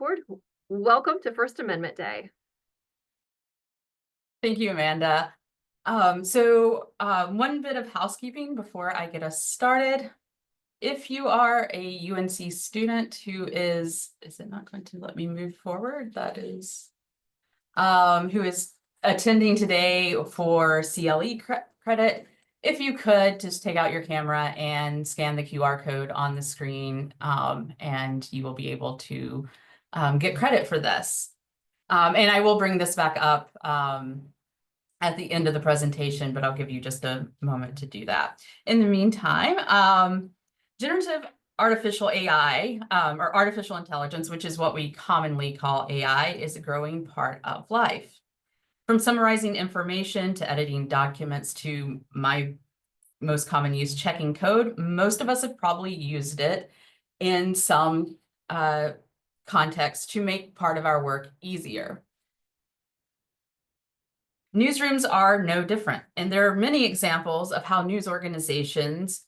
Hubbard. Welcome to First Amendment Day. Thank you, Amanda. One bit of housekeeping before I get us started. If you are a UNC student who is it not going to let me move forward? That is, who is attending today for CLE credit, if you could just take out your camera and scan the QR code on the screen, and you will be able to get credit for this. And I will bring this back up at the end of the presentation, but I'll give you just a moment to do that. In the meantime, generative artificial AI, or artificial intelligence, which is what we commonly call AI, is a growing part of life. From summarizing information to editing documents to my most common use, checking code, most of us have probably used it in some context to make part of our work easier. Newsrooms are no different, and there are many examples of how news organizations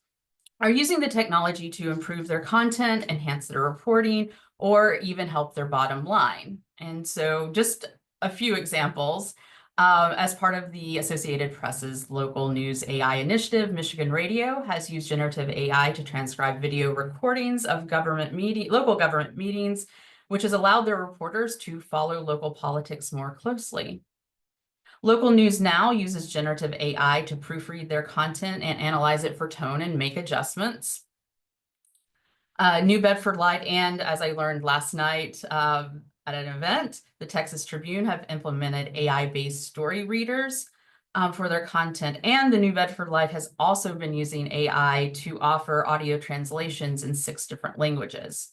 are using the technology to improve their content, enhance their reporting, or even help their bottom line. And so just a few examples. As part of the Associated Press's local news AI initiative, Michigan Radio has used generative AI to transcribe video recordings of local government meetings, which has allowed their reporters to follow local politics more closely. Local News Now uses generative AI to proofread their content and analyze it for tone and make adjustments. New Bedford Light and, as I learned last night at an event, the Texas Tribune have implemented AI-based story readers for their content. And the New Bedford Light has also been using AI to offer audio translations in 6 different languages.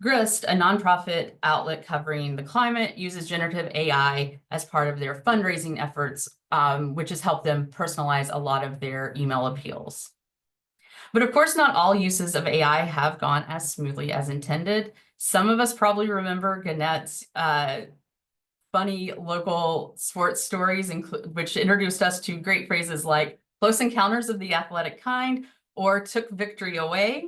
Grist, a nonprofit outlet covering the climate, uses generative AI as part of their fundraising efforts, which has helped them personalize a lot of their email appeals. But of course, not all uses of AI have gone as smoothly as intended. Some of us probably remember Gannett's funny local sports stories, which introduced us to great phrases like close encounters of the athletic kind or took victory away.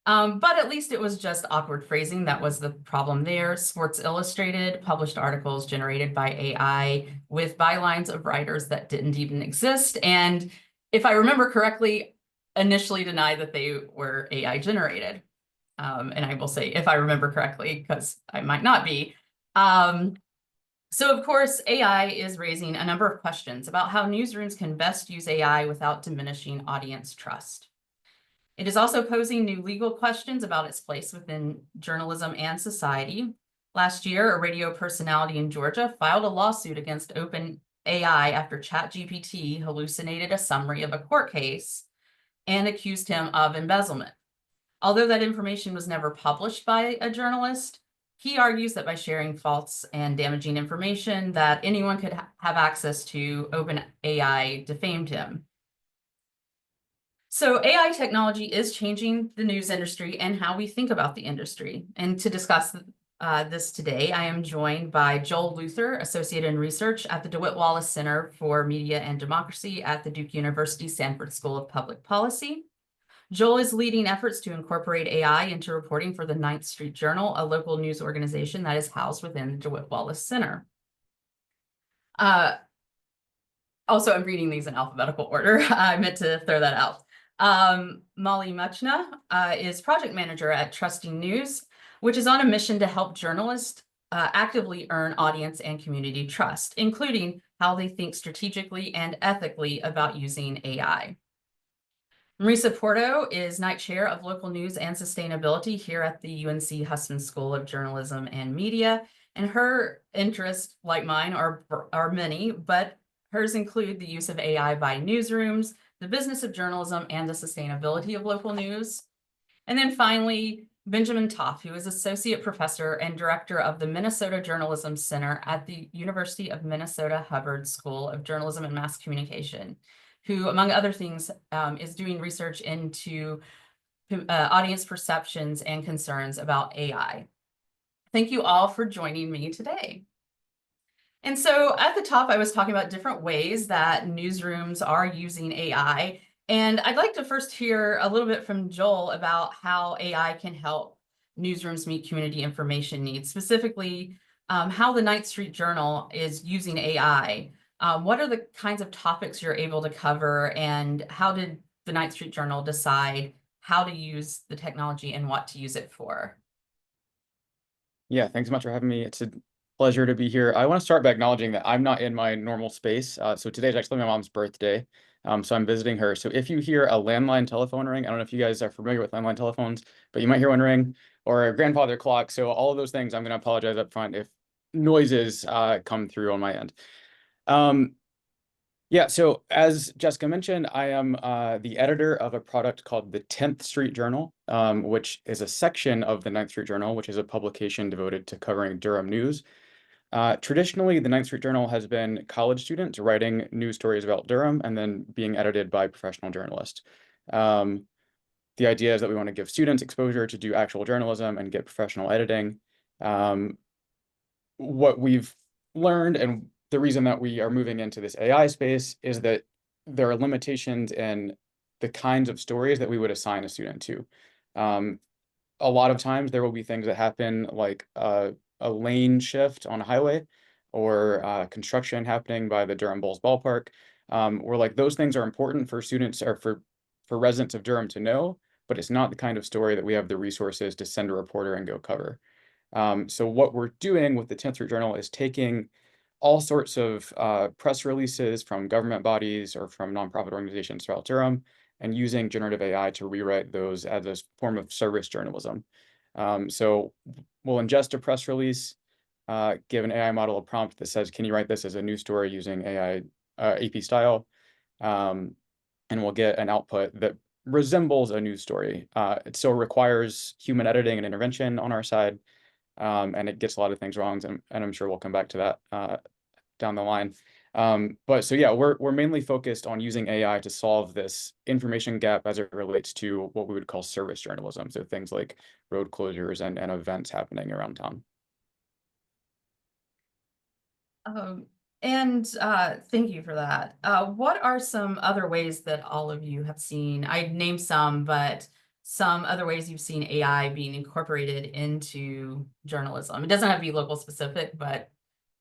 But at least it was just awkward phrasing. That was the problem there. Sports Illustrated published articles generated by AI with bylines of writers that didn't even exist. And if I remember correctly, initially denied that they were AI generated. And I will say, if I remember correctly, because I might not be. So of course, AI is raising a number of questions about how newsrooms can best use AI without diminishing audience trust. It is also posing new legal questions about its place within journalism and society. Last year, a radio personality in Georgia filed a lawsuit against OpenAI after ChatGPT hallucinated a summary of a court case and accused him of embezzlement. Although that information was never published by a journalist, he argues that by sharing false and damaging information that anyone could have access to, OpenAI defamed him. So AI technology is changing the news industry and how we think about the industry. And to discuss this today, I am joined by Joel Luther, Associate in Research at the DeWitt Wallace Center for Media and Democracy at the Duke University Sanford School of Public Policy. Joel is leading efforts to incorporate AI into reporting for the 9th Street Journal, a local news organization that is housed within the DeWitt Wallace Center. Also, I'm reading these in alphabetical order. I meant to throw that out. Molly Muchna is project manager at Trusting News, which is on a mission to help journalists actively earn audience and community trust, including how they think strategically and ethically about using AI. Marisa Porto is Night Chair of Local News and Sustainability here at the UNC Hussman School of Journalism and Media, and her interests, like mine, are many, but hers include the use of AI by newsrooms, the business of journalism, and the sustainability of local news. And then finally, Benjamin Toff, who is Associate Professor and Director of the Minnesota Journalism Center at the University of Minnesota Hubbard School of Journalism and Mass Communication, who, among other things, is doing research into audience perceptions and concerns about AI. Thank you all for joining me today. And so at the top, I was talking about different ways that newsrooms are using AI. And I'd like to first hear a little bit from Joel about how AI can help newsrooms meet community information needs, specifically how the Ninth Street Journal is using AI. What are the kinds of topics you're able to cover, and how did the Ninth Street Journal decide how to use the technology and what to use it for? Yeah, thanks so much for having me. It's a pleasure to be here. I want to start by acknowledging that I'm not in my normal space. So today's actually my mom's birthday. So I'm visiting her. So if you hear a landline telephone ring, I don't know if you guys are familiar with landline telephones, but you might hear one ring, or a grandfather clock. So all of those things, I'm going to apologize up front if noises come through on my end. Yeah, so as Jessica mentioned, I am the editor of a product called the 10th Street Journal, which is a section of the 9th Street Journal, which is a publication devoted to covering Durham news. Traditionally, the 9th Street Journal has been college students writing news stories about Durham and then being edited by professional journalists. The idea is that we want to give students exposure to do actual journalism and get professional editing. What we've learned, and the reason that we are moving into this AI space, is that there are limitations in the kinds of stories that we would assign a student to. A lot of times there will be things that happen like a lane shift on a highway, or construction happening by the Durham Bulls ballpark, where like those things are important for students or for residents of Durham to know, but it's not the kind of story that we have the resources to send a reporter and go cover. So what we're doing with the 10th Street Journal is taking all sorts of press releases from government bodies or from nonprofit organizations throughout Durham and using generative AI to rewrite those as a form of service journalism. So we'll ingest a press release, give an AI model a prompt that says, can you write this as a news story using AI AP style? And we'll get an output that resembles a news story. It still requires human editing and intervention on our side. And it gets a lot of things wrong, and I'm sure we'll come back to that down the line. But so yeah, we're mainly focused on using AI to solve this information gap as it relates to what we would call service journalism. So things like road closures and events happening around town. Thank you for that. What are some other ways that all of you have seen? I named some, but some other ways you've seen AI being incorporated into journalism. It doesn't have to be local specific, but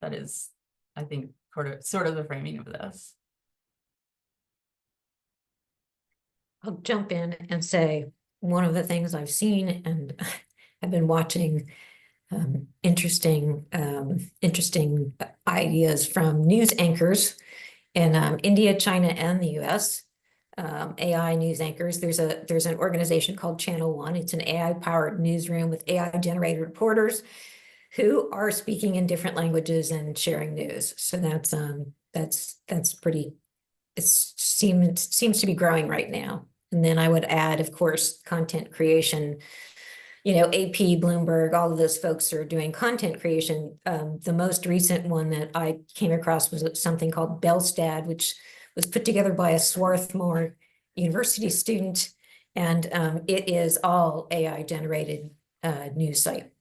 that is, I think, sort of the framing of this. I'll jump in and say one of the things I've seen, and I've been watching interesting ideas from news anchors in India, China, and the US. AI news anchors. There's an organization called Channel One. It's an AI-powered newsroom with AI-generated reporters who are speaking in different languages and sharing news. So that's pretty. It seems to be growing right now. And then I would add, of course, content creation. You know, AP, Bloomberg, all of those folks are doing content creation. The most recent one that I came across was something called Belstad, which was put together by a Swarthmore University student, and it is all AI generated news site.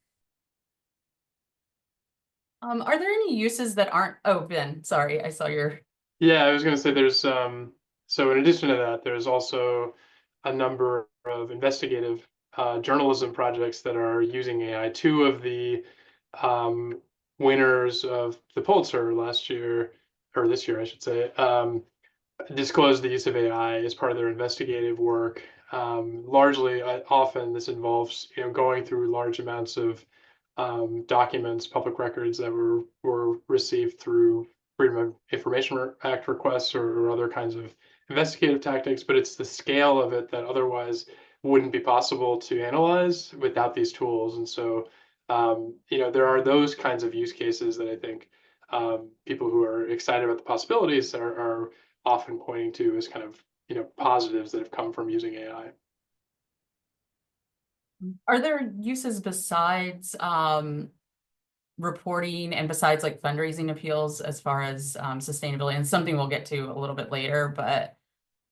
Are there any uses that aren't? Oh, Ben, sorry, I saw your. Yeah, I was going to say there's so in addition to that, there's also a number of investigative journalism projects that are using AI. Two of the winners of the Pulitzer last year, or this year, I should say, disclosed the use of AI as part of their investigative work. Largely, often this involves going through large amounts of documents, public records that were received through Freedom of Information Act requests or other kinds of investigative tactics, but it's the scale of it that otherwise wouldn't be possible to analyze without these tools. And so, there are those kinds of use cases that I think people who are excited about the possibilities are often pointing to as kind of, positives that have come from using AI. Are there uses besides reporting and besides like fundraising appeals as far as sustainability, and something we'll get to a little bit later, but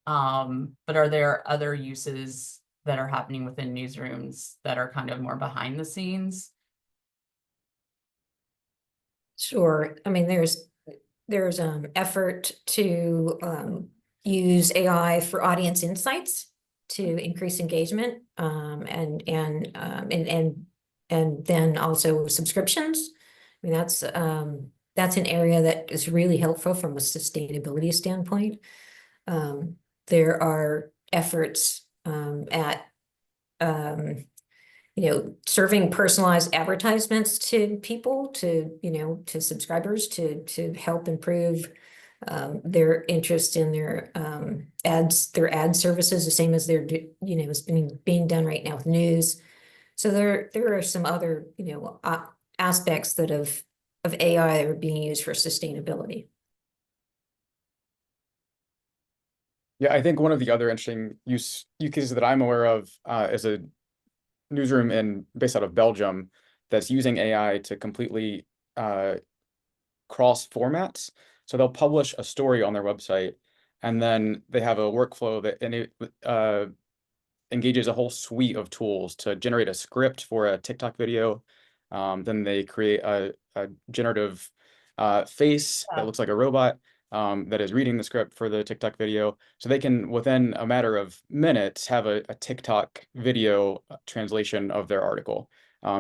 are there other uses that are happening within newsrooms that are kind of more behind the scenes? Sure. I mean, there's effort to use AI for audience insights to increase engagement and and then also subscriptions. I mean, that's an area that is really helpful from a sustainability standpoint. There are efforts at serving personalized advertisements to people, to subscribers, to help improve their interest in their ad services, the same as is being done right now with news. So there are some other aspects of AI that are being used for sustainability. Yeah, I think one of the other interesting use cases that I'm aware of is a newsroom based out of Belgium that's using AI to completely cross formats. So they'll publish a story on their website, and then they have a workflow that engages a whole suite of tools to generate a script for a TikTok video. Then they create a generative face that looks like a robot that is reading the script for the TikTok video. So they can, within a matter of minutes, have a TikTok video translation of their article.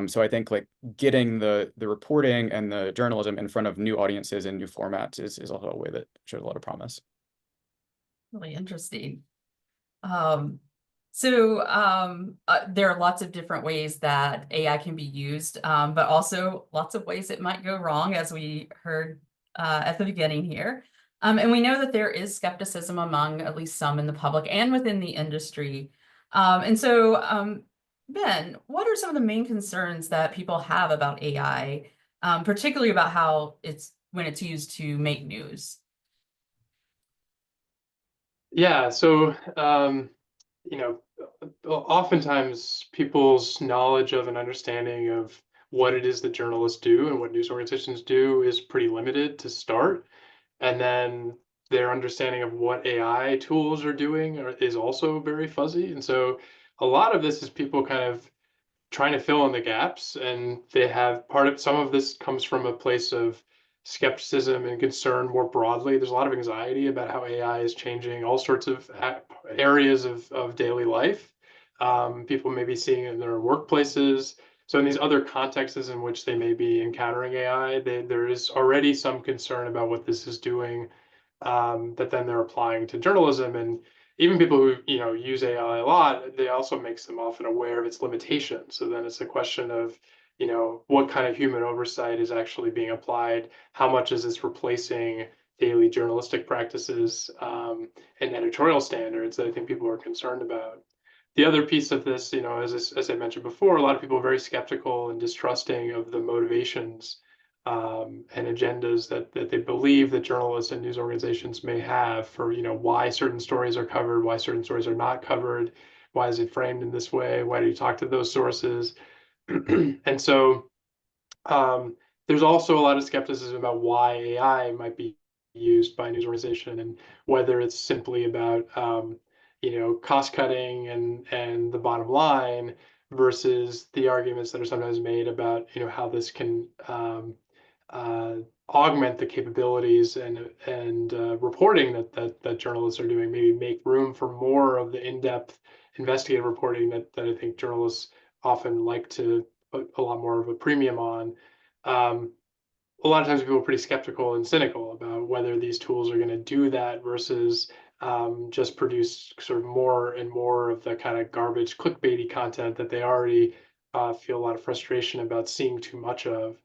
So I think like getting the reporting and the journalism in front of new audiences and new formats is also a way that shows a lot of promise. Really interesting. There are lots of different ways that AI can be used, but also lots of ways it might go wrong, as we heard at the beginning here. And we know that there is skepticism among at least some in the public and within the industry. Ben, what are some of the main concerns that people have about AI, particularly about how when it's used to make news? Yeah, so oftentimes people's knowledge of and understanding of what it is that journalists do and what news organizations do is pretty limited to start. And then their understanding of what AI tools are doing is also very fuzzy. And so a lot of this is people kind of trying to fill in the gaps, and they have some of this comes from a place of skepticism and concern more broadly. There's a lot of anxiety about how AI is changing all sorts of areas of daily life. People may be seeing it in their workplaces. So in these other contexts in which they may be encountering AI, there is already some concern about what this is doing, that then they're applying to journalism. And even people who use AI a lot, they also makes them often aware of its limitations. So then it's a question of what kind of human oversight is actually being applied, how much is this replacing daily journalistic practices and editorial standards that I think people are concerned about. The other piece of this, as I mentioned before, a lot of people are very skeptical and distrusting of the motivations and agendas that they believe that journalists and news organizations may have for why certain stories are covered, why certain stories are not covered, why is it framed in this way, why do you talk to those sources. And so there's also a lot of skepticism about why AI might be used by a news organization, and whether it's simply about cost cutting and the bottom line versus the arguments that are sometimes made about how this can augment the capabilities and reporting that journalists are doing, maybe make room for more of the in-depth investigative reporting that I think journalists often like to put a lot more of a premium on. A lot of times people are pretty skeptical and cynical about whether these tools are going to do that versus just produce sort of more and more of the kind of garbage clickbaity content that they already feel a lot of frustration about seeing too much of.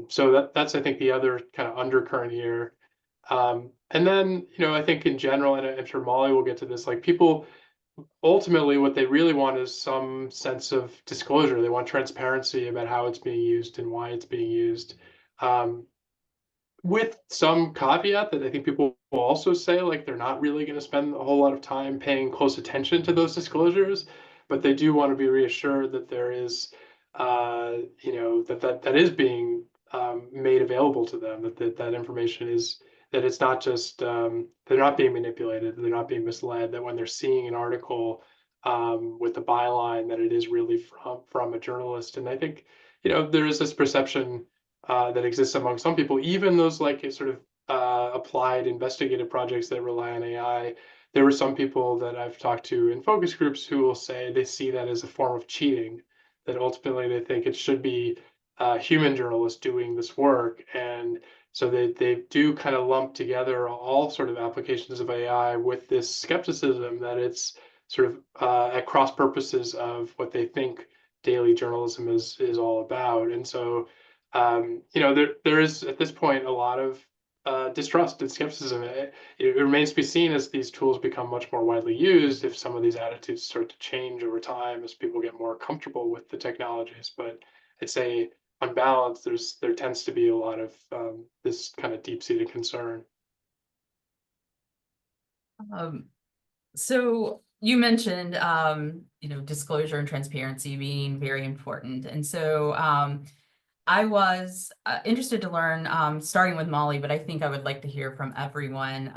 So that's I think the other kind of undercurrent here. And then I think in general, and I'm sure Molly will get to this, like people ultimately what they really want is some sense of disclosure. They want transparency about how it's being used and why it's being used. With some caveat that I think people will also say, like, they're not really going to spend a whole lot of time paying close attention to those disclosures, but they do want to be reassured that there is, that is being made available to them, that information is, that it's not just, they're not being manipulated, they're not being misled, that when they're seeing an article with the byline, that it is really from a journalist. And I think, there is this perception that exists among some people, even those like sort of applied investigative projects that rely on AI. There were some people that I've talked to in focus groups who will say they see that as a form of cheating, that ultimately they think it should be human journalists doing this work. And so they do kind of lump together all sort of applications of AI with this skepticism that it's sort of at cross purposes of what they think daily journalism is all about. And so, there is at this point a lot of distrust and skepticism. It remains to be seen as these tools become much more widely used, if some of these attitudes start to change over time as people get more comfortable with the technologies. But I'd say on balance, there tends to be a lot of this kind of deep-seated concern. So you mentioned, disclosure and transparency being very important. And so I was interested to learn, starting with Molly, but I think I would like to hear from everyone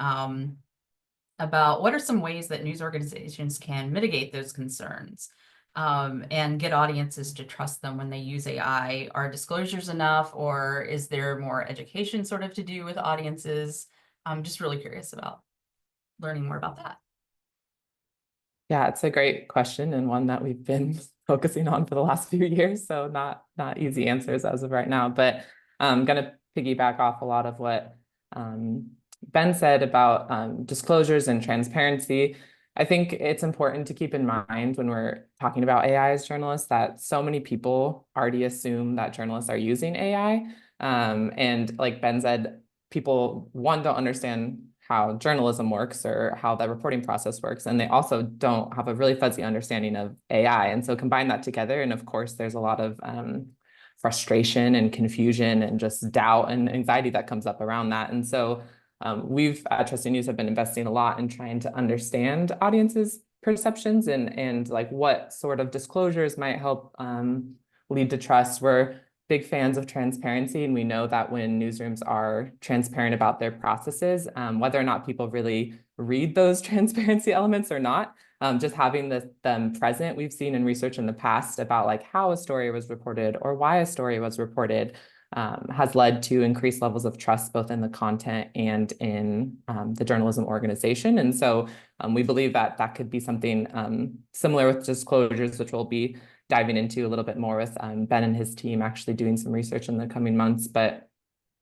about what are some ways that news organizations can mitigate those concerns and get audiences to trust them when they use AI. Are disclosures enough, or is there more education sort of to do with audiences? I'm just really curious about learning more about that. Yeah, it's a great question, and one that we've been focusing on for the last few years. So not easy answers as of right now, but I'm going to piggyback off a lot of what Ben said about disclosures and transparency. I think it's important to keep in mind when we're talking about AI as journalists that so many people already assume that journalists are using AI. And like Ben said, people, one, don't understand how journalism works or how the reporting process works. And they also don't have a really fuzzy understanding of AI. And so combine that together. And of course, there's a lot of frustration and confusion and just doubt and anxiety that comes up around that. And so we've at Trusted News have been investing a lot in trying to understand audiences' perceptions and like what sort of disclosures might help lead to trust. We're big fans of transparency, and we know that when newsrooms are transparent about their processes, whether or not people really read those transparency elements or not, just having them present, we've seen in research in the past about like how a story was reported or why a story was reported, has led to increased levels of trust both in the content and in the journalism organization. And so we believe that that could be something similar with disclosures, which we'll be diving into a little bit more with Ben and his team actually doing some research in the coming months. But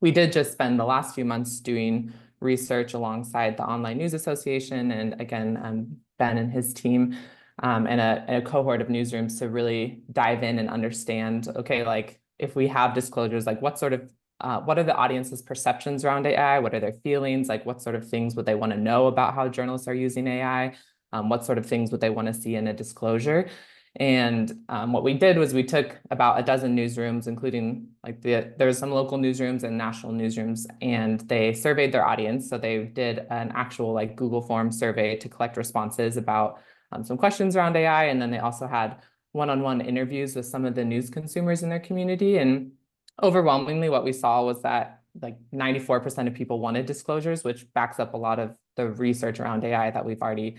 we did just spend the last few months doing research alongside the Online News Association and again, Ben and his team and a cohort of newsrooms to really dive in and understand, okay, like if we have disclosures, like what are the audience's perceptions around AI? What are their feelings? Like what sort of things would they want to know about how journalists are using AI? What sort of things would they want to see in a disclosure? And what we did was we took about a dozen newsrooms, including like there was some local newsrooms and national newsrooms, and they surveyed their audience. So they did an actual like Google form survey to collect responses about some questions around AI. And then they also had one-on-one interviews with some of the news consumers in their community. And overwhelmingly, what we saw was that like 94% of people wanted disclosures, which backs up a lot of the research around AI that we've already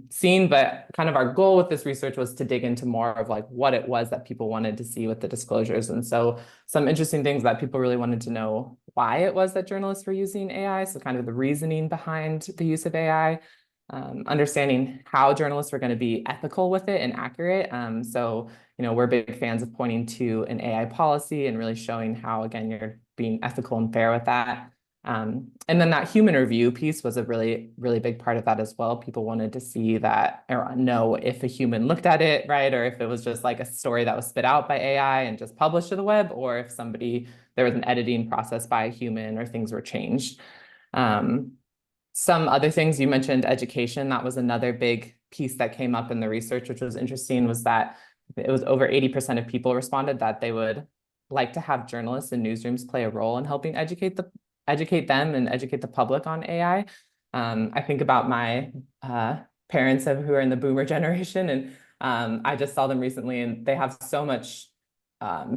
seen. But kind of our goal with this research was to dig into more of like what it was that people wanted to see with the disclosures. And so some interesting things that people really wanted to know why it was that journalists were using AI. So kind of the reasoning behind the use of AI, understanding how journalists were going to be ethical with it and accurate. So, we're big fans of pointing to an AI policy and really showing how, again, you're being ethical and fair with that. And then that human review piece was a really, really big part of that as well. People wanted to see that or know if a human looked at it, right? Or if it was just like a story that was spit out by AI and just published to the web, or if there was an editing process by a human or things were changed. Some other things you mentioned, education, that was another big piece that came up in the research, which was interesting, was that it was over 80% of people responded that they would like to have journalists and newsrooms play a role in helping educate them and educate the public on AI. I think about my parents who are in the boomer generation, and I just saw them recently, and they have so much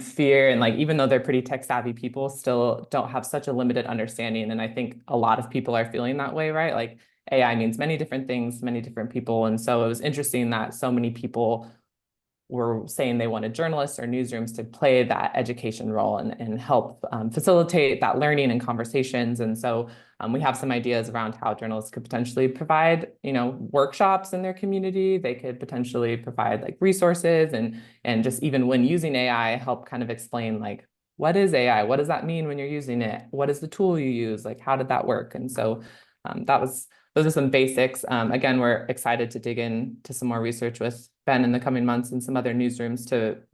fear, and like even though they're pretty tech savvy people, still don't have such a limited understanding. And I think a lot of people are feeling that way, right? Like AI means many different things, many different people. And so it was interesting that so many people were saying they wanted journalists or newsrooms to play that education role and help facilitate that learning and conversations. And so we have some ideas around how journalists could potentially provide, workshops in their community. They could potentially provide like resources and just even when using AI, help kind of explain like, what is AI? What does that mean when you're using it? What is the tool you use? Like, how did that work? And so those are some basics. Again, we're excited to dig into some more research with Ben in the coming months and some other newsrooms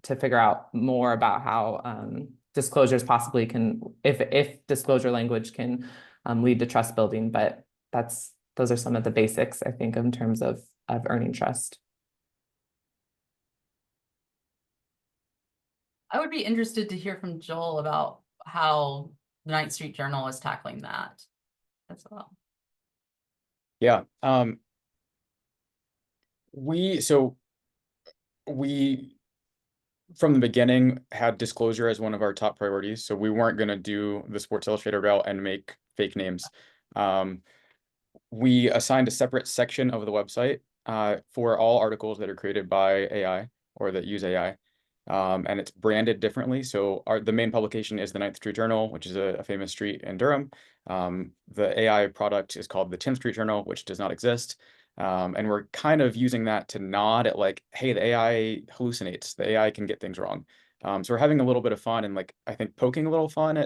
to figure out more about how disclosures possibly can, if disclosure language can lead to trust building. But those are some of the basics, I think, in terms of earning trust. I would be interested to hear from Joel about how the 9th Street Journal is tackling that as well. Yeah. We from the beginning had disclosure as one of our top priorities. So we weren't going to do the Sports Illustrated route and make fake names. We assigned a separate section of the website for all articles that are created by AI or that use AI. And it's branded differently. So the main publication is the 9th Street Journal, which is a famous street in Durham. The AI product is called the 10th Street Journal, which does not exist. And we're kind of using that to nod at like, hey, the AI hallucinates. The AI can get things wrong. So we're having a little bit of fun and like, I think poking a little fun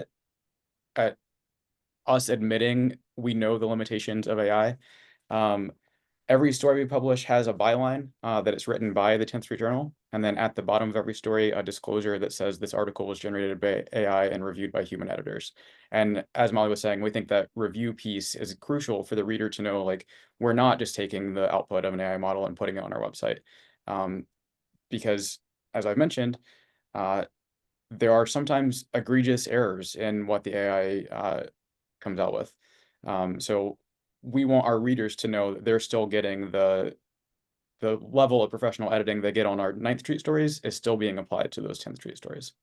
at us admitting we know the limitations of AI. Every story we publish has a byline that it's written by the 10th Street Journal. And then at the bottom of every story, a disclosure that says this article was generated by AI and reviewed by human editors. And as Molly was saying, we think that review piece is crucial for the reader to know, like, we're not just taking the output of an AI model and putting it on our website. Because as I've mentioned, there are sometimes egregious errors in what the AI comes out with. So we want our readers to know that they're still getting the level of professional editing they get on our 9th Street stories is still being applied to those 10th Street stories.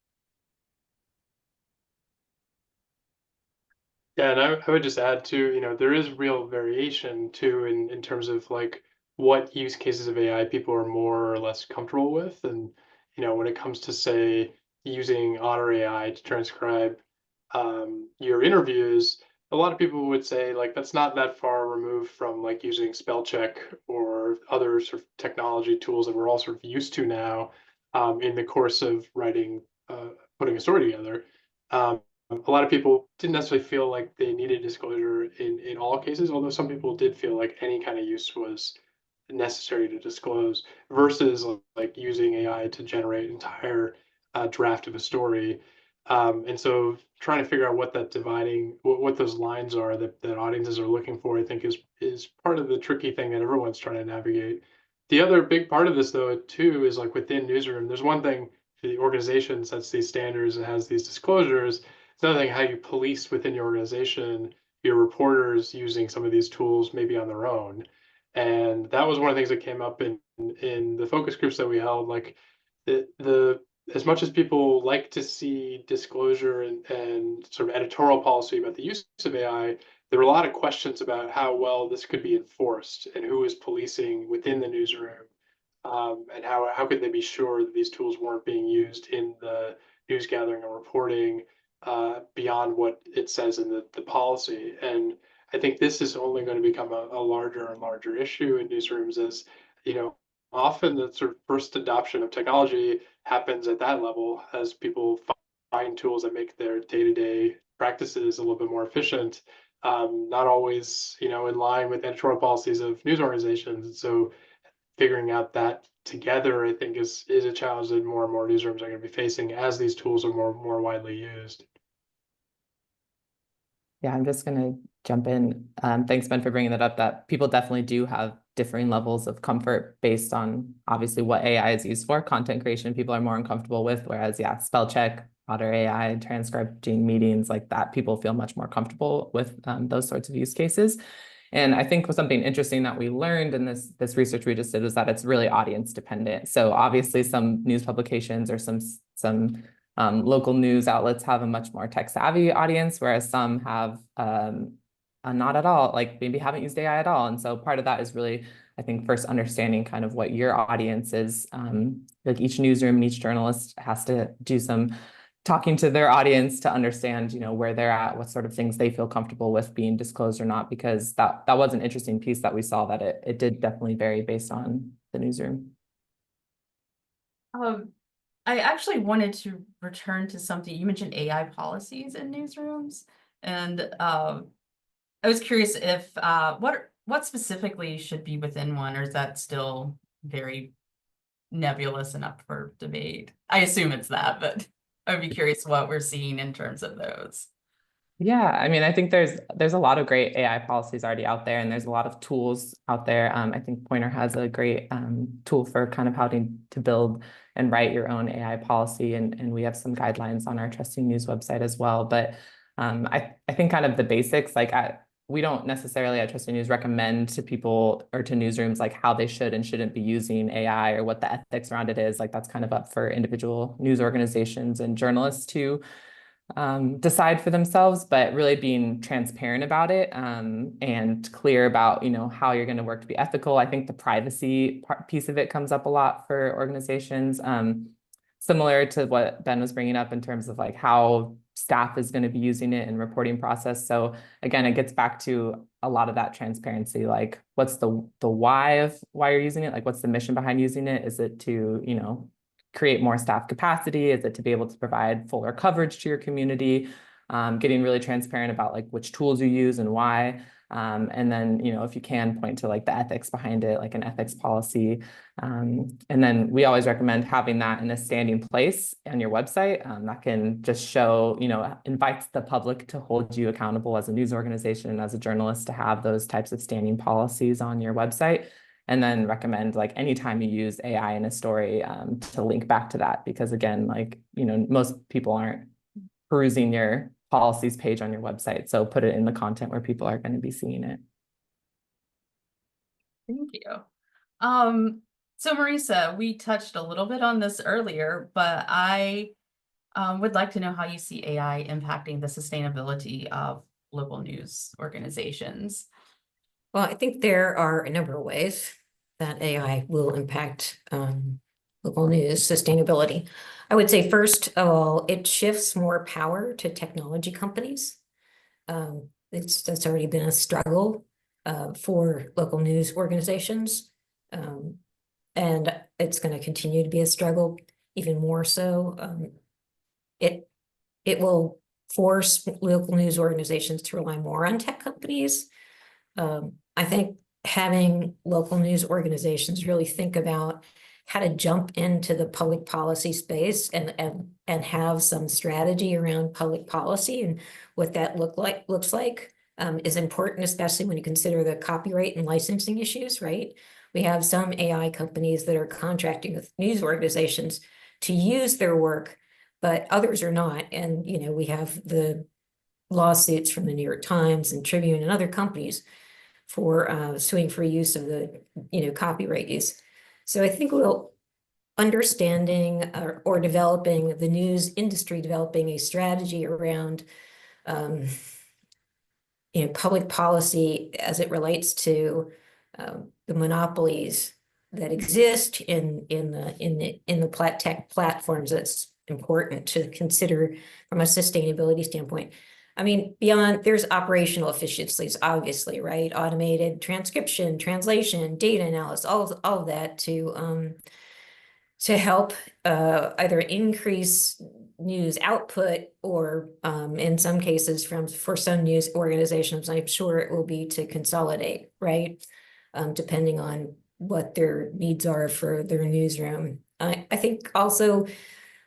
Yeah, and I would just add too, there is real variation too in terms of like what use cases of AI people are more or less comfortable with. And, when it comes to say using Otter AI to transcribe your interviews, a lot of people would say like that's not that far removed from like using spell check or other sort of technology tools that we're all sort of used to now in the course of writing, putting a story together. A lot of people didn't necessarily feel like they needed disclosure in all cases, although some people did feel like any kind of use was necessary to disclose versus like using AI to generate entire draft of a story. And so trying to figure out what that what those lines are that audiences are looking for, I think is part of the tricky thing that everyone's trying to navigate. The other big part of this though, too, is like within Newsroom, there's one thing the organization sets these standards and has these disclosures. It's another thing how you police within your organization, your reporters using some of these tools maybe on their own. And that was one of the things that came up in the focus groups that we held. Like the as much as people like to see disclosure and sort of editorial policy about the use of AI, there were a lot of questions about how well this could be enforced and who is policing within the newsroom, and how could they be sure that these tools weren't being used in the news gathering or reporting beyond what it says in the policy. And I think this is only going to become a larger and larger issue in newsrooms as, often the sort of first adoption of technology happens at that level as people find tools that make their day-to-day practices a little bit more efficient, not always, in line with editorial policies of news organizations. And so figuring out that together, I think is a challenge that more and more newsrooms are going to be facing as these tools are more widely used. Yeah, I'm just going to jump in. Thanks, Ben, for bringing that up, that people definitely do have differing levels of comfort based on obviously what AI is used for. Content creation, people are more uncomfortable with, whereas, yeah, spell check, Otter AI, transcribing meetings like that, people feel much more comfortable with those sorts of use cases. And I think something interesting that we learned in this research we just did was that it's really audience dependent. So obviously some news publications or some local news outlets have a much more tech savvy audience, whereas some have not at all, like maybe haven't used AI at all. And so part of that is really, I think, first understanding kind of what your audience is. Like each newsroom and each journalist has to do some talking to their audience to understand, where they're at, what sort of things they feel comfortable with being disclosed or not, because that was an interesting piece that we saw, that it did definitely vary based on the newsroom. I actually wanted to return to something you mentioned, AI policies in newsrooms, and I was curious if what specifically should be within one, or is that still very nebulous and up for debate? I assume it's that, but I would be curious what we're seeing in terms of those. Yeah, I mean, I think there's a lot of great AI policies already out there, and there's a lot of tools out there. I think Pointer has a great tool for kind of how to build and write your own AI policy, and we have some guidelines on our Trusting News website as well. But I think kind of the basics, like we don't necessarily at Trusting News recommend to people or to newsrooms like how they should and shouldn't be using AI, or what the ethics around it is. Like that's kind of up for individual news organizations and journalists to decide for themselves, but really being transparent about it and clear about, how you're going to work to be ethical. I think the privacy piece of it comes up a lot for organizations, similar to what Ben was bringing up in terms of like how staff is going to be using it in reporting process. So again, it gets back to a lot of that transparency, like what's the why of why you're using it? Like what's the mission behind using it? Is it to, create more staff capacity? Is it to be able to provide fuller coverage to your community? Getting really transparent about like which tools you use and why. And then, if you can point to like the ethics behind it, like an ethics policy. And then we always recommend having that in a standing place on your website. That can just show, invites the public to hold you accountable as a news organization and as a journalist to have those types of standing policies on your website. And then recommend like anytime you use AI in a story to link back to that, because again, like, most people aren't perusing your policies page on your website. So put it in the content where people are going to be seeing it. Thank you. So Marisa, we touched a little bit on this earlier, but I would like to know how you see AI impacting the sustainability of local news organizations. Well, I think there are a number of ways that AI will impact local news sustainability. I would say, first of all, it shifts more power to technology companies. That's already been a struggle for local news organizations. And it's going to continue to be a struggle, even more so. It will force local news organizations to rely more on tech companies. I think having local news organizations really think about how to jump into the public policy space and have some strategy around public policy and what that looks like is important, especially when you consider the copyright and licensing issues, right? We have some AI companies that are contracting with news organizations to use their work, but others are not. And, we have the lawsuits from the New York Times and Tribune and other companies for suing for use of the copyright use. So I think understanding or developing the news industry, developing a strategy around public policy as it relates to the monopolies that exist in the tech platforms. That's important to consider from a sustainability standpoint. I mean, there's operational efficiencies, obviously, right? Automated transcription, translation, data analysis, all of that to help either increase news output or in some cases for some news organizations, I'm sure it will be to consolidate, right? Depending on what their needs are for their newsroom. I think also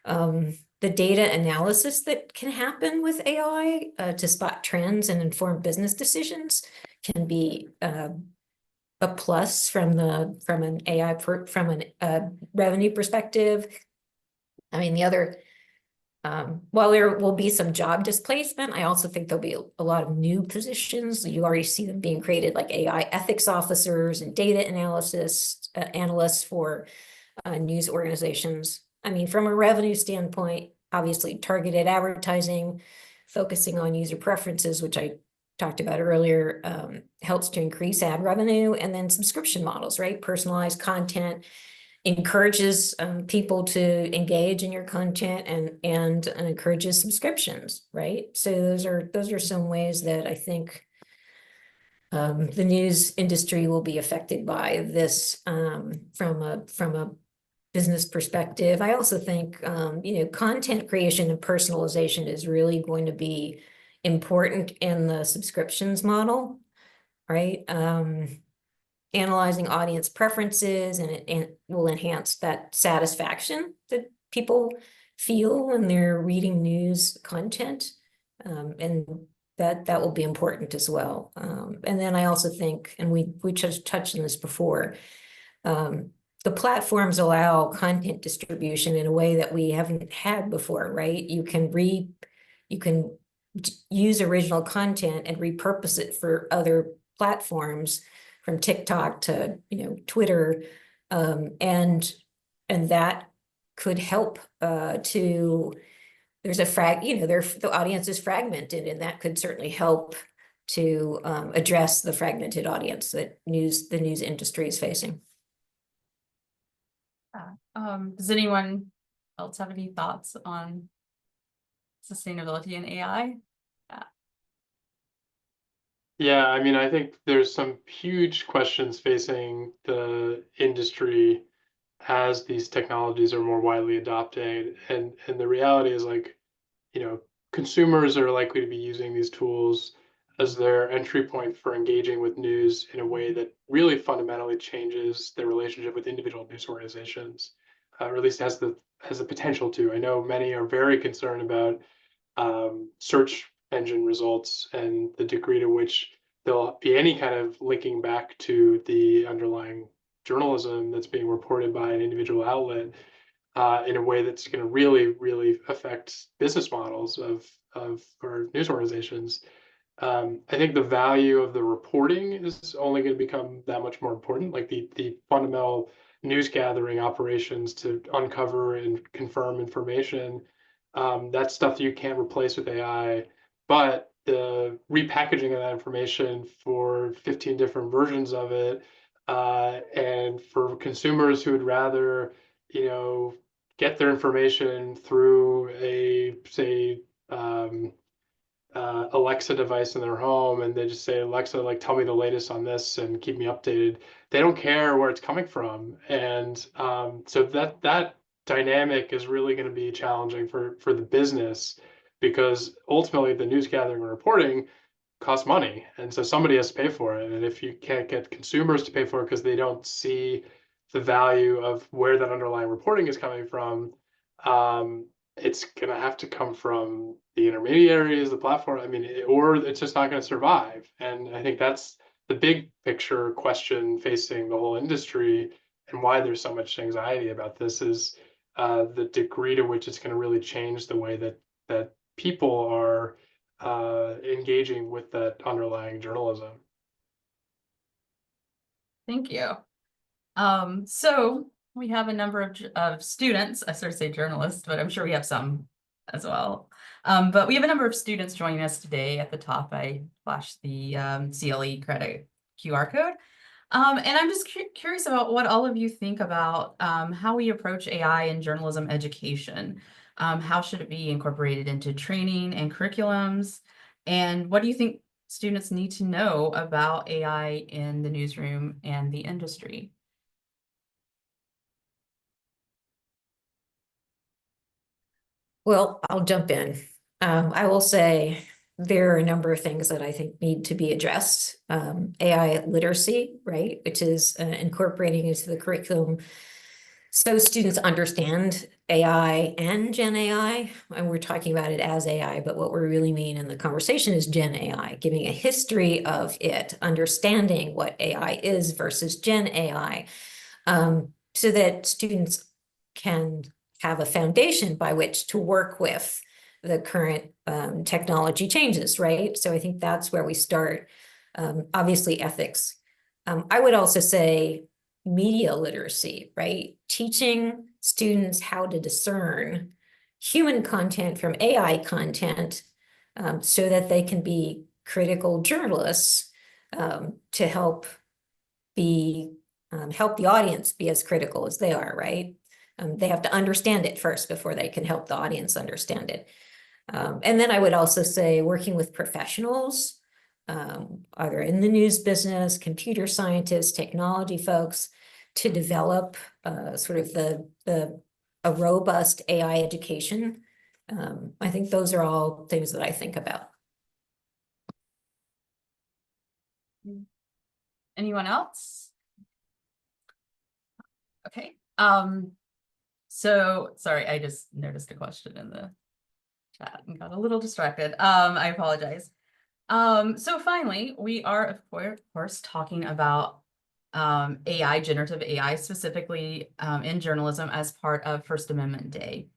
the data analysis that can happen with AI to spot trends and inform business decisions can be a plus from an AI from a revenue perspective. I mean, while there will be some job displacement, I also think there'll be a lot of new positions. You already see them being created, like AI ethics officers and data analysts for news organizations. I mean, from a revenue standpoint, obviously targeted advertising, focusing on user preferences, which I talked about earlier, helps to increase ad revenue, and then subscription models, right? Personalized content encourages people to engage in your content and encourages subscriptions, right? So those are some ways that I think the news industry will be affected by this from a business perspective. I also think content creation and personalization is really going to be important in the subscriptions model, right? Analyzing audience preferences and it will enhance that satisfaction that people feel when they're reading news content, and that will be important as well. And then I also think, and we just touched on this before, the platforms allow content distribution in a way that we haven't had before, right? You can use original content and repurpose it for other platforms, from TikTok to Twitter, and that could help to. There's a the audience is fragmented, and that could certainly help to address the fragmented audience that the news industry is facing. Does anyone else have any thoughts on sustainability and AI? Yeah, I mean, I think there's some huge questions facing the industry as these technologies are more widely adopted. And the reality is, like, consumers are likely to be using these tools as their entry point for engaging with news in a way that really fundamentally changes their relationship with individual news organizations, or at least has the potential to. I know many are very concerned about search engine results and the degree to which there'll be any kind of linking back to the underlying journalism that's being reported by an individual outlet in a way that's going to really, really affect business models of our news organizations. I think the value of the reporting is only going to become that much more important, like the fundamental news gathering operations to uncover and confirm information. That's stuff that you can't replace with AI, but the repackaging of that information for 15 different versions of it, and for consumers who would rather, get their information through a, say, Alexa device in their home, and they just say, Alexa, like, tell me the latest on this and keep me updated. They don't care where it's coming from. And so that dynamic is really going to be challenging for the business, because ultimately the news gathering and reporting costs money. And so somebody has to pay for it. And if you can't get consumers to pay for it because they don't see the value of where that underlying reporting is coming from, it's going to have to come from the intermediaries, the platform. I mean, or it's just not going to survive. And I think that's the big picture question facing the whole industry, and why there's so much anxiety about this is the degree to which it's going to really change the way that people are engaging with that underlying journalism. Thank you. So we have a number of students, I sort of say journalists, but I'm sure we have some as well. But we have a number of students joining us today. At the top, I flashed the CLE credit QR code. And I'm just curious about what all of you think about how we approach AI in journalism education. How should it be incorporated into training and curriculums? And what do you think students need to know about AI in the newsroom and the industry? Well, I'll jump in. I will say there are a number of things that I think need to be addressed. AI literacy, right, which is incorporating into the curriculum so students understand AI and Gen AI. And we're talking about it as AI, but what we really mean in the conversation is Gen AI, giving a history of it, understanding what AI is versus Gen AI, so that students can have a foundation by which to work with the current technology changes, right? So I think that's where we start. Obviously, ethics. I would also say media literacy, right? Teaching students how to discern human content from AI content, so that they can be critical journalists to help help the audience be as critical as they are, right? They have to understand it first before they can help the audience understand it. And then I would also say working with professionals, either in the news business, computer scientists, technology folks, to develop sort of a robust AI education. I think those are all things that I think about. Anyone else? Okay. So sorry, I just noticed a question in the chat and got a little distracted. I apologize. So finally, we are of course talking about AI, generative AI specifically in journalism as part of First Amendment Day.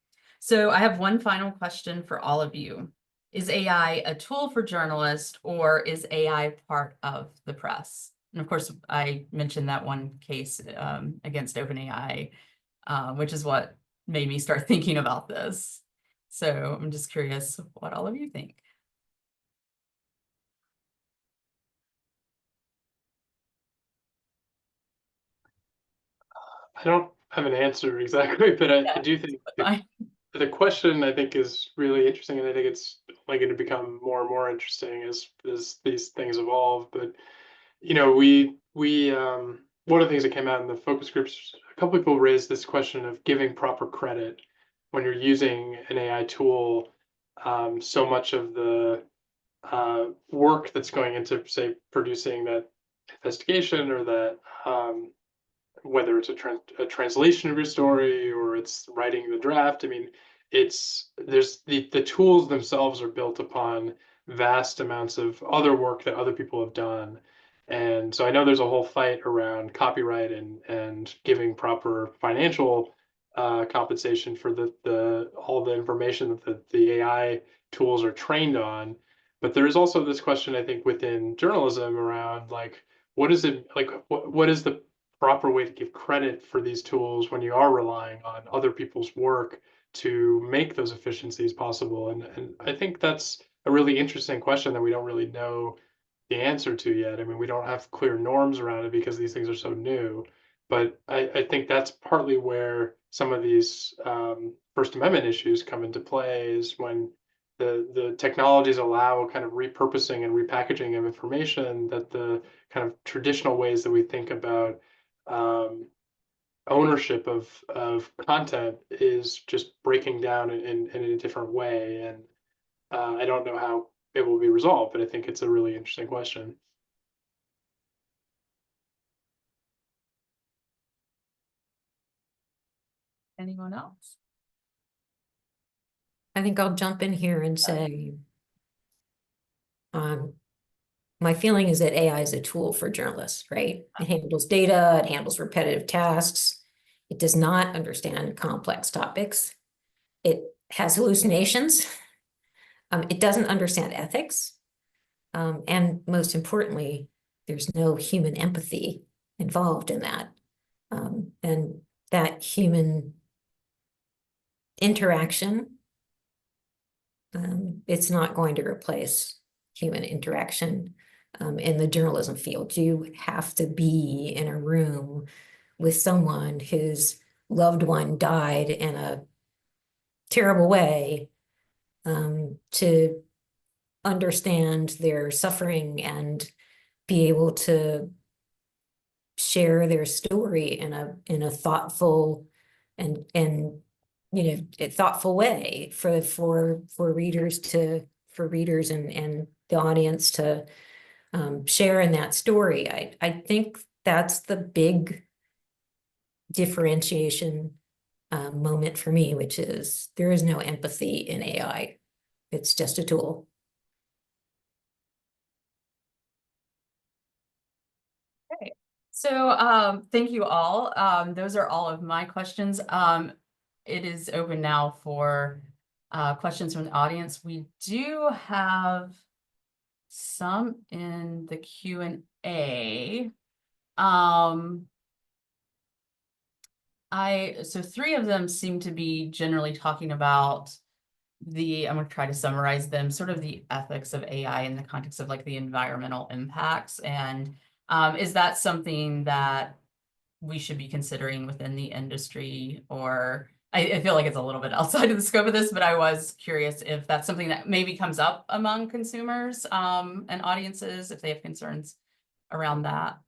So I have one final question for all of you. Is AI a tool for journalists, or is AI part of the press? And of course, I mentioned that one case against OpenAI, which is what made me start thinking about this. So I'm just curious what all of you think. I don't have an answer exactly, but I do think the question I think is really interesting, and I think it's only going to become more and more interesting as these things evolve. But you know, one of the things that came out in the focus groups, a couple people raised this question of giving proper credit when you're using an AI tool. So much of the work that's going into, say, producing that investigation or that whether it's a translation of your story or it's writing the draft. I mean, there's the tools themselves are built upon vast amounts of other work that other people have done. And so I know there's a whole fight around copyright and giving proper financial compensation for all the information that the AI tools are trained on. But there is also this question, I think, within journalism around like, what is it like? What is the proper way to give credit for these tools when you are relying on other people's work to make those efficiencies possible? And I think that's a really interesting question that we don't really know the answer to yet. I mean, we don't have clear norms around it because these things are so new. But I think that's partly where some of these First Amendment issues come into play, is when the technologies allow kind of repurposing and repackaging of information that the kind of traditional ways that we think about ownership of content is just breaking down in a different way. And I don't know how it will be resolved, but I think it's a really interesting question. Anyone else? I think I'll jump in here and say, my feeling is that AI is a tool for journalists, right? It handles data, it handles repetitive tasks. It does not understand complex topics. It has hallucinations. It doesn't understand ethics. And most importantly, there's no human empathy involved in that. And that human interaction, it's not going to replace human interaction in the journalism field. You have to be in a room with someone whose loved one died in a terrible way to understand their suffering and be able to share their story in a thoughtful and thoughtful way for readers and the audience to share in that story. I think that's the big differentiation moment for me, which is there is no empathy in AI. It's just a tool. Okay, so thank you all. Those are all of my questions. It is open now for questions from the audience. We do have some in the Q&A. So 3 of them seem to be generally talking about I'm gonna try to summarize them, sort of the ethics of AI in the context of like the environmental impacts. And is that something that we should be considering within the industry? Or I feel like it's a little bit outside of the scope of this, but I was curious if that's something that maybe comes up among consumers and audiences, if they have concerns around that.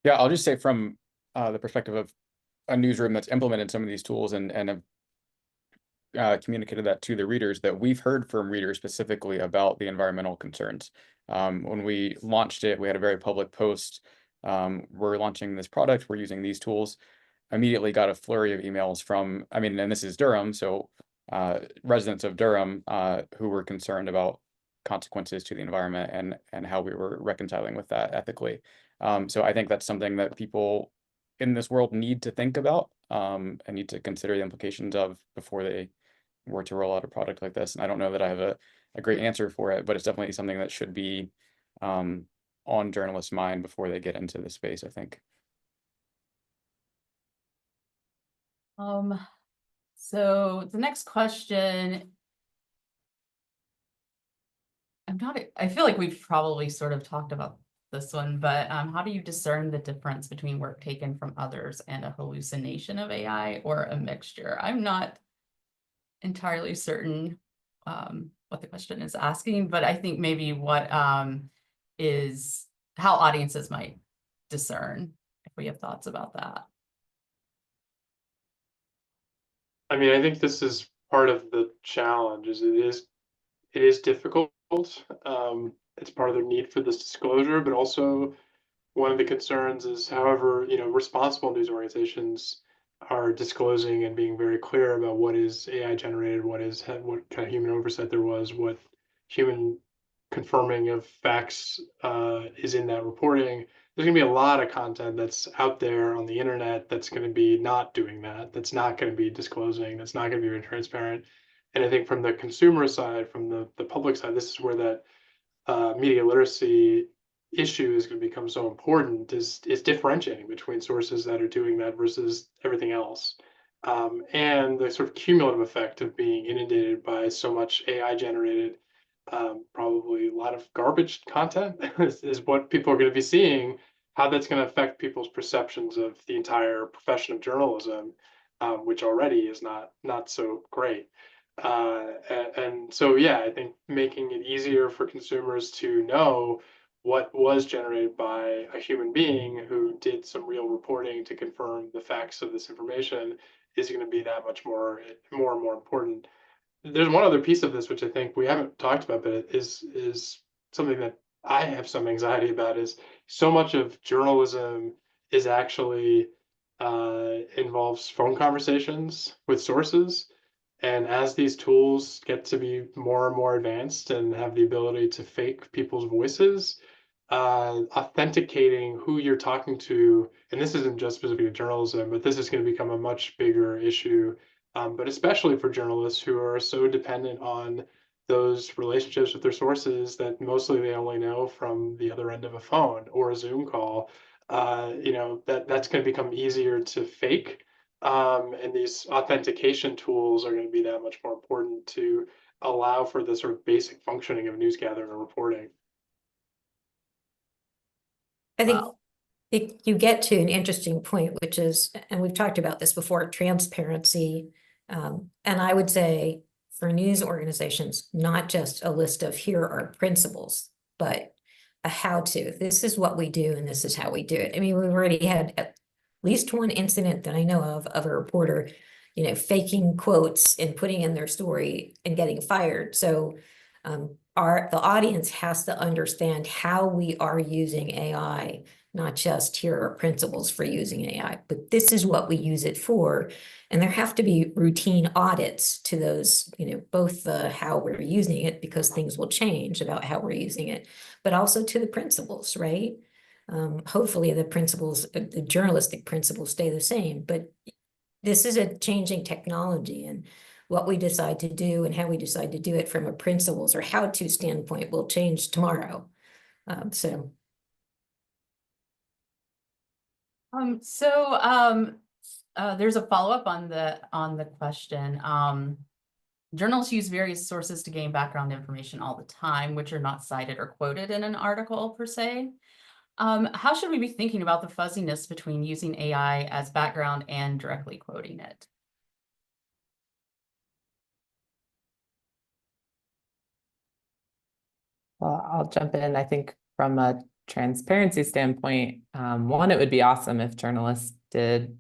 Yeah, I'll just say from the perspective of a newsroom that's implemented some of these tools and have communicated that to the readers, that we've heard from readers specifically about the environmental concerns. When we launched it, we had a very public post. We're launching this product, we're using these tools. Immediately got a flurry of emails from, I mean, and this is Durham, so residents of Durham who were concerned about consequences to the environment and how we were reconciling with that ethically. So I think that's something that people in this world need to think about and need to consider the implications of before they were to roll out a product like this. And I don't know that I have a great answer for it, but it's definitely something that should be on journalists' mind before they get into the space, I think. So the next question, I feel like we've probably sort of talked about this one, but how do you discern the difference between work taken from others and a hallucination of AI or a mixture? I'm not entirely certain what the question is asking, but I think maybe what is how audiences might discern, if we have thoughts about that. I mean, I think this is part of the challenge. It is difficult. It's part of the need for this disclosure, but also one of the concerns is, however, responsible news organizations are disclosing and being very clear about what is AI generated, what kind of human oversight there was, what human confirming of facts is in that reporting. There's going to be a lot of content that's out there on the internet that's going to be not doing that, that's not going to be disclosing, that's not going to be very transparent. And I think from the consumer side, from the public side, this is where that media literacy issue is going to become so important, is differentiating between sources that are doing that versus everything else. And the sort of cumulative effect of being inundated by so much AI generated, probably a lot of garbage content is what people are going to be seeing, how that's going to affect people's perceptions of the entire profession of journalism, which already is not so great. And so, yeah, I think making it easier for consumers to know what was generated by a human being who did some real reporting to confirm the facts of this information is going to be that much more and more important. There's one other piece of this which I think we haven't talked about, but it is something that I have some anxiety about. Is so much of journalism is actually involves phone conversations with sources. And as these tools get to be more and more advanced and have the ability to fake people's voices, authenticating who you're talking to, and this isn't just specific to journalism, but this is going to become a much bigger issue, but especially for journalists who are so dependent on those relationships with their sources that mostly they only know from the other end of a phone or a Zoom call. That's going to become easier to fake. And these authentication tools are going to be that much more important to allow for the sort of basic functioning of news gathering and reporting. I think you get to an interesting point, which is, and we've talked about this before, transparency. And I would say for news organizations, not just a list of here are principles, but a how-to. This is what we do, and this is how we do it. I mean, we've already had at least one incident that I know of a reporter, faking quotes and putting in their story and getting fired. So the audience has to understand how we are using AI, not just here are principles for using AI, but this is what we use it for. And there have to be routine audits to those, both the how we're using it, because things will change about how we're using it, but also to the principles, right? Hopefully the principles, the journalistic principles stay the same, but this is a changing technology, and what we decide to do and how we decide to do it from a principles or how-to standpoint will change tomorrow. There's a follow-up on the question. Journalists use various sources to gain background information all the time, which are not cited or quoted in an article per se. How should we be thinking about the fuzziness between using AI as background and directly quoting it? Well, I'll jump in. I think from a transparency standpoint, one, it would be awesome if journalists did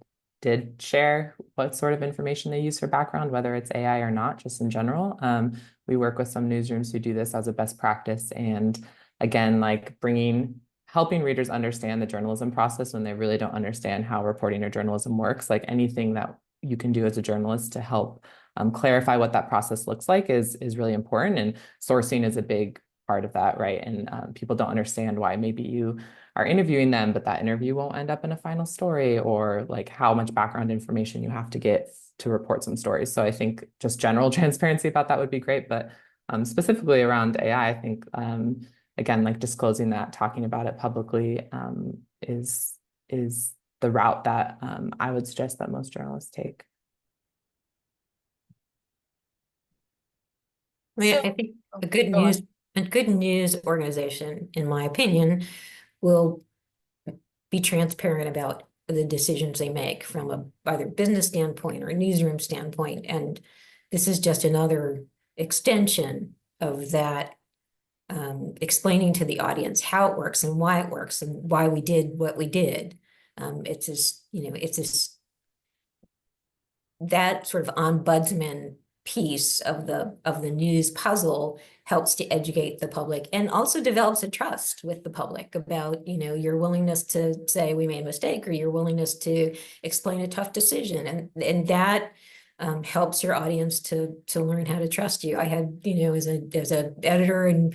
share what sort of information they use for background, whether it's AI or not, just in general. We work with some newsrooms who do this as a best practice, and again, like helping readers understand the journalism process when they really don't understand how reporting or journalism works. Like anything that you can do as a journalist to help clarify what that process looks like is really important, and sourcing is a big part of that, right? And people don't understand why maybe you are interviewing them, but that interview won't end up in a final story, or like how much background information you have to get to report some stories. So I think just general transparency about that would be great, but specifically around AI, I think again, like disclosing that, talking about it publicly is the route that I would suggest that most journalists take. I mean, So- I think a good news organization, in my opinion, will be transparent about the decisions they make from a either business standpoint or a newsroom standpoint. And this is just another extension of that, explaining to the audience how it works and why we did what we did. It's just, it's just that sort of ombudsman piece of the news puzzle helps to educate the public, and also develops a trust with the public about, your willingness to say we made a mistake, or your willingness to explain a tough decision, and that helps your audience to learn how to trust you. I had, as a editor in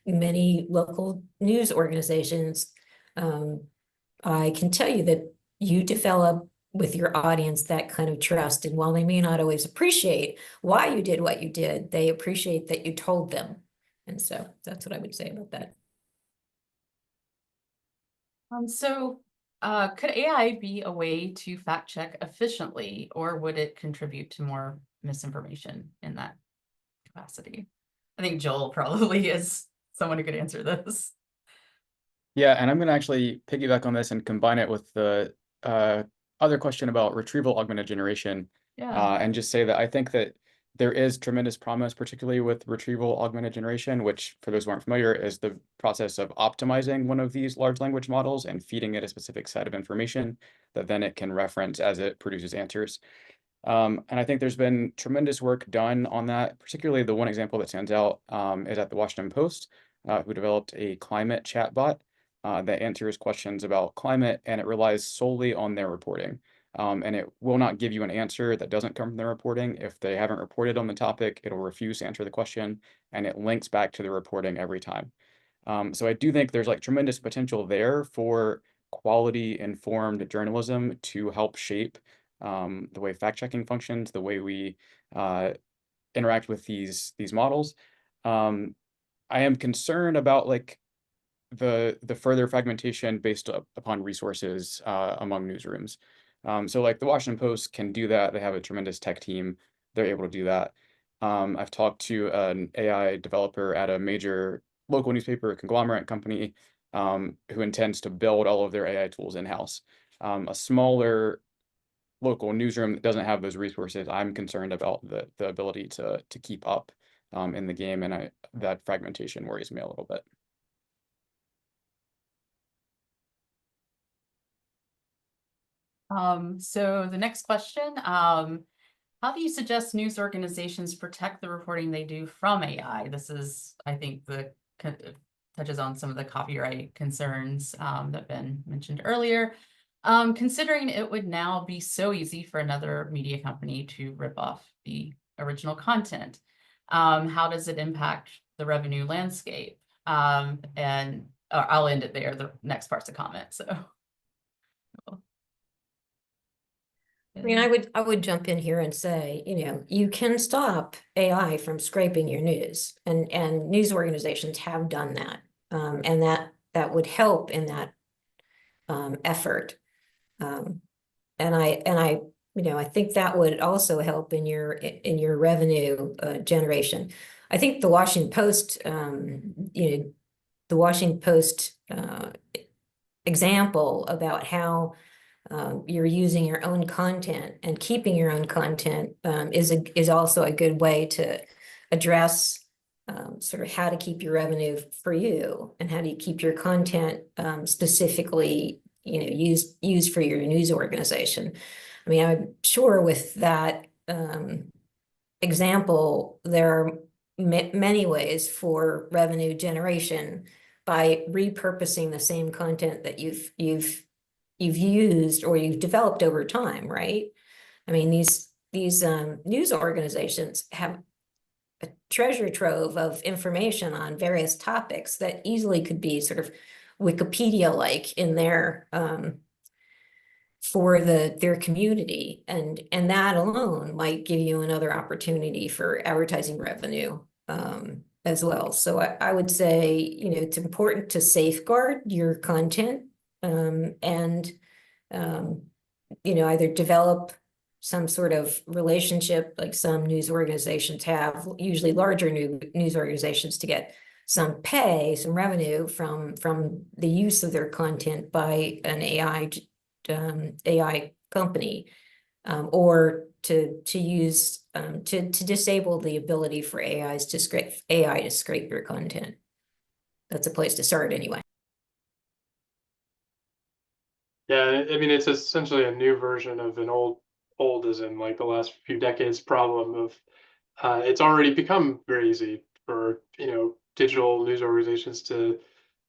many local news organizations, I can tell you that you develop with your audience that kind of trust. And while they may not always appreciate why you did what you did, they appreciate that you told them. And so that's what I would say about that. Could AI be a way to fact check efficiently, or would it contribute to more misinformation in that capacity? I think Joel probably is someone who could answer this. Yeah, and I'm going to actually piggyback on this and combine it with the other question about retrieval augmented generation, and just say that I think that there is tremendous promise, particularly with retrieval augmented generation, which, for those who aren't familiar, is the process of optimizing one of these large language models and feeding it a specific set of information that then it can reference as it produces answers. And I think there's been tremendous work done on that. Particularly the one example that stands out is at the Washington Post, who developed a climate chatbot that answers questions about climate, and it relies solely on their reporting. And it will not give you an answer that doesn't come from their reporting. If they haven't reported on the topic, it'll refuse to answer the question, and it links back to the reporting every time. So I do think there's like tremendous potential there for quality informed journalism to help shape the way fact checking functions, the way we interact with these models. I am concerned about like the further fragmentation based upon resources among newsrooms. So like the Washington Post can do that. They have a tremendous tech team. They're able to do that. I've talked to an AI developer at a major local newspaper conglomerate company who intends to build all of their AI tools in-house. A smaller local newsroom that doesn't have those resources, I'm concerned about the ability to keep up in the game, and that fragmentation worries me a little bit. So the next question, how do you suggest news organizations protect the reporting they do from AI? This is, I think, touches on some of the copyright concerns that have been mentioned earlier. Considering it would now be so easy for another media company to rip off the original content, how does it impact the revenue landscape? And I'll end it there. The next part's a comment. So. I mean, I would jump in here and say, you can stop AI from scraping your news, and news organizations have done that, and that would help in that effort. And I I think that would also help in your revenue generation. I think the Washington Post, the Washington Post example about how you're using your own content and keeping your own content is also a good way to address sort of how to keep your revenue for you, and how do you keep your content specifically, used for your news organization. I mean, I'm sure with that example, there are many ways for revenue generation by repurposing the same content that you've used or you've developed over time, right? I mean, these news organizations have a treasure trove of information on various topics that easily could be sort of Wikipedia-like in their for their community, and that alone might give you another opportunity for advertising revenue as well. So I would say, it's important to safeguard your content and either develop some sort of relationship like some news organizations have, usually larger news organizations, to get some revenue from the use of their content by an AI company, or to use to disable the ability for AI to scrape your content. That's a place to start anyway. Yeah, I mean, it's essentially a new version of an old as in like the last few decades problem of it's already become very easy for digital news organizations to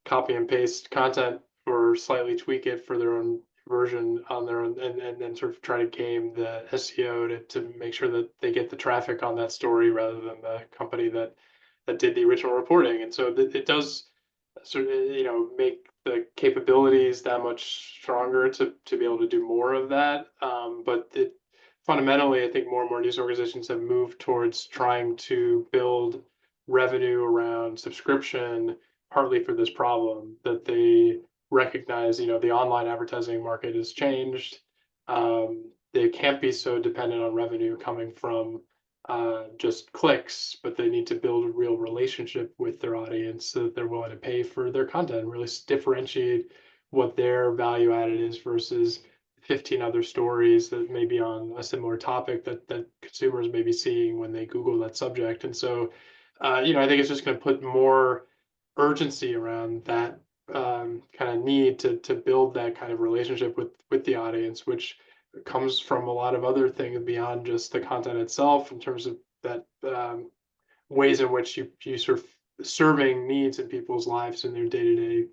copy and paste content or slightly tweak it for their own version on their own, and then sort of try to game the SEO to make sure that they get the traffic on that story rather than the company that did the original reporting. And so it does sort of make the capabilities that much stronger to be able to do more of that. But fundamentally, I think more and more news organizations have moved towards trying to build revenue around subscription, partly for this problem that they recognize. The online advertising market has changed. They can't be so dependent on revenue coming from just clicks, but they need to build a real relationship with their audience so that they're willing to pay for their content, really differentiate what their value added is versus 15 other stories that may be on a similar topic that consumers may be seeing when they Google that subject. And so, I think it's just going to put more urgency around that kind of need to build that kind of relationship with the audience, which comes from a lot of other things beyond just the content itself, in terms of that ways in which you sort of serving needs in people's lives in their day-to-day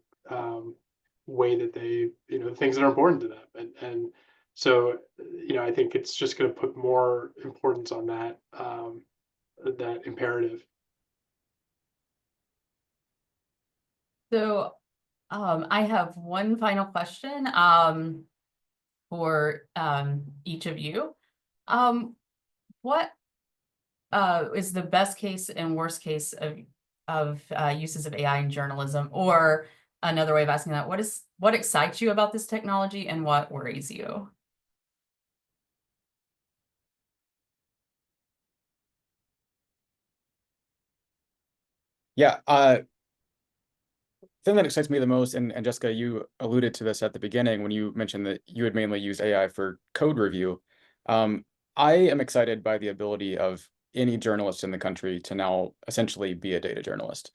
way that they, things that are important to them. And so, I think it's just going to put more importance on that, that imperative. So I have one final question for each of you. What is the best case and worst case of uses of AI in journalism? Or another way of asking that, what excites you about this technology and what worries you? Yeah, thing that excites me the most, and Jessica, you alluded to this at the beginning when you mentioned that you would mainly use AI for code review. I am excited by the ability of any journalist in the country to now essentially be a data journalist.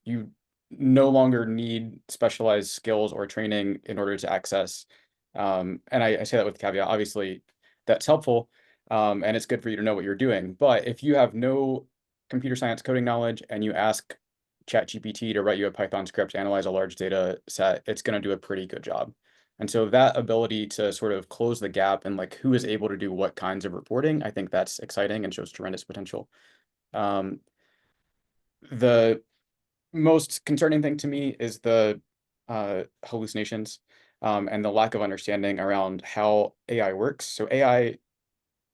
You no longer need specialized skills or training in order to access, and I say that with caveat, obviously that's helpful, and it's good for you to know what you're doing. But if you have no computer science coding knowledge and you ask ChatGPT to write you a Python script to analyze a large data set, it's going to do a pretty good job. And so that ability to sort of close the gap and like who is able to do what kinds of reporting, I think that's exciting and shows tremendous potential. The most concerning thing to me is the hallucinations and the lack of understanding around how AI works. So AI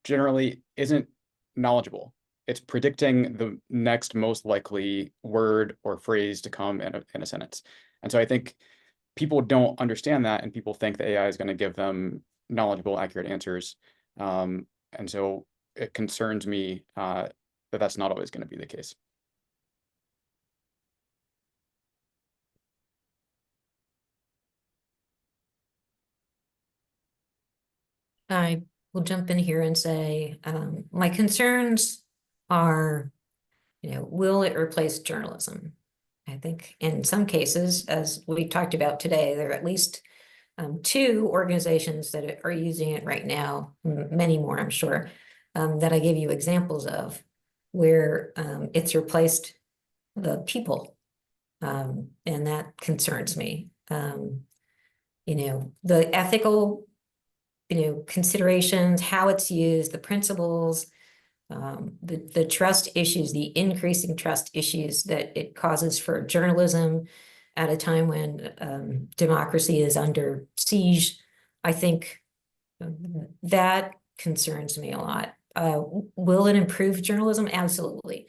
generally isn't knowledgeable. It's predicting the next most likely word or phrase to come in a sentence. And so I think people don't understand that, and people think the AI is going to give them knowledgeable, accurate answers. And so it concerns me that that's not always going to be the case. I will jump in here and say, my concerns are, will it replace journalism? I think in some cases, as we talked about today, there are at least two organizations that are using it right now, many more, I'm sure, that I gave you examples of, where it's replaced the people. And that concerns me. The ethical considerations, how it's used, the principles, the trust issues, the increasing trust issues that it causes for journalism at a time when democracy is under siege. I think that concerns me a lot. Will it improve journalism? Absolutely.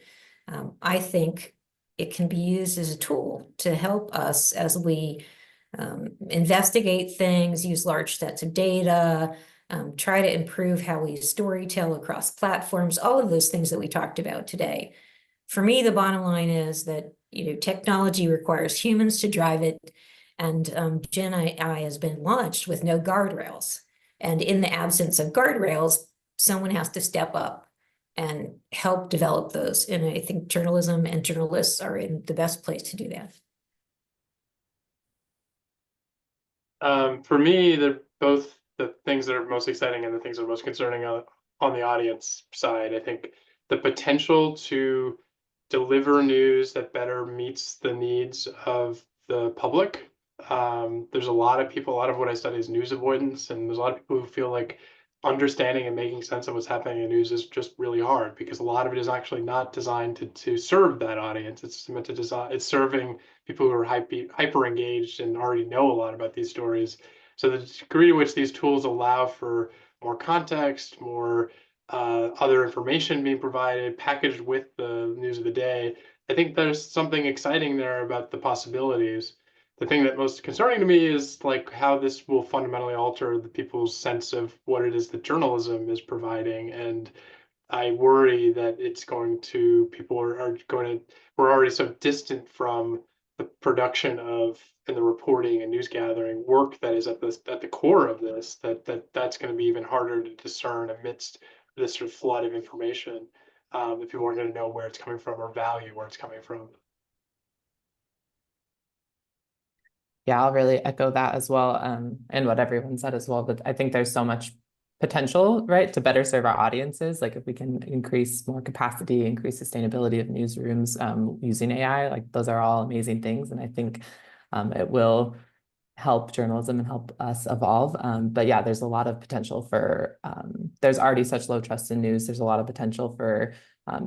I think it can be used as a tool to help us as we investigate things, use large sets of data, try to improve how we storytell across platforms, all of those things that we talked about today. For me, the bottom line is that technology requires humans to drive it, and Gen AI has been launched with no guardrails. And in the absence of guardrails, someone has to step up and help develop those. And I think journalism and journalists are in the best place to do that. For me, they're both the things that are most exciting and the things that are most concerning on the audience side. I think the potential to deliver news that better meets the needs of the public. There's a lot of people, a lot of what I study is news avoidance, and there's a lot of people who feel like understanding and making sense of what's happening in news is just really hard, because a lot of it is actually not designed to serve that audience. It's meant to design, it's serving people who are hyper engaged and already know a lot about these stories. So the degree to which these tools allow for more context, more other information being provided, packaged with the news of the day, I think there's something exciting there about the possibilities. The thing that most concerning to me is like how this will fundamentally alter the people's sense of what it is that journalism is providing. And I worry that it's going to, people are going to, we're already so distant from the production of and the reporting and news gathering work that is at the core of this, that's going to be even harder to discern amidst this sort of flood of information. If people aren't going to know where it's coming from or value where it's coming from. Yeah, I'll really echo that as well, and what everyone said as well. But I think there's so much potential, right, to better serve our audiences. Like if we can increase more capacity, increase sustainability of newsrooms using AI, like those are all amazing things. And I think it will help journalism and help us evolve. But yeah, there's a lot of potential for, there's already such low trust in news. There's a lot of potential for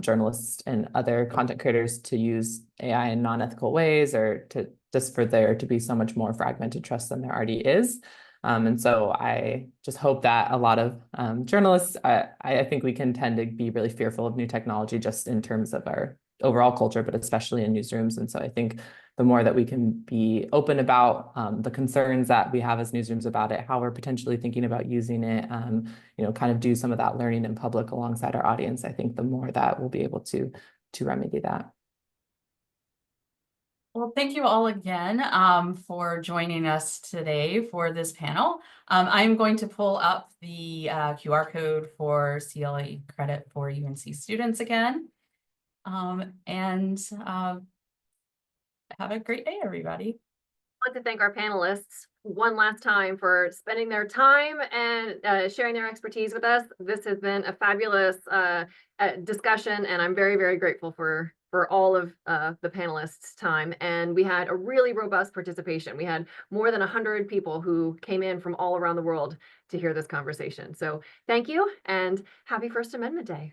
journalists and other content creators to use AI in non-ethical ways, or to just for there to be so much more fragmented trust than there already is. And so I just hope that a lot of journalists, I think we can tend to be really fearful of new technology just in terms of our overall culture, but especially in newsrooms. And so I think the more that we can be open about the concerns that we have as newsrooms about it, how we're potentially thinking about using it, kind of do some of that learning in public alongside our audience, I think the more that we'll be able to remedy that. Well, thank you all again for joining us today for this panel. I'm going to pull up the QR code for CLE credit for UNC students again. And have a great day, everybody. I want to thank our panelists one last time for spending their time and sharing their expertise with us. This has been a fabulous discussion, and I'm very, very grateful for all of the panelists' time. And we had a really robust participation. We had more than 100 people who came in from all around the world to hear this conversation. So thank you, and happy First Amendment Day.